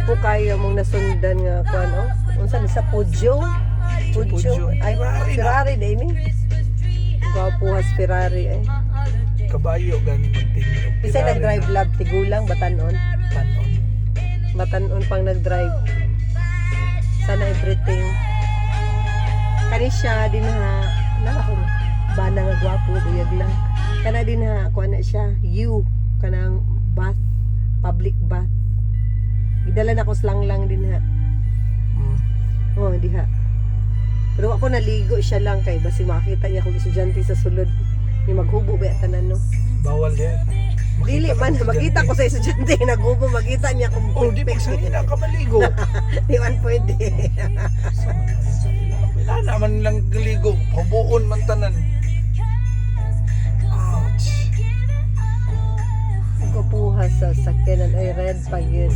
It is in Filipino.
Gwapo kayo mong nasundan nga kuan oh. Unsa ni sa Peugeot? Peugeot. Ay, Ferrari din ni. Gwapo has Ferrari ay. Kabayo gani magtingin. Isa nag-drive lab tigulang batanon. Tanon. Batanon pang nag-drive. Sana everything. Kani siya din ha. Nako. Bana nga gwapo buyag lang. Kana din ha kuan na siya. You kanang bath, public bath. Gidala na ko lang din ha. Oh, diha. Pero ako naligo siya lang kay basi makita niya kung estudyante sa sulod. Ni maghubo ba tanan no? Bawal yan. Dili man makita ko sa estudyante naghubo makita niya kung Oh, di ba sa ina ka maligo? di man pwede. Wala naman lang galigo. Hubuon man tanan. Ouch. Kapuha sa sakyanan ay red pag yun.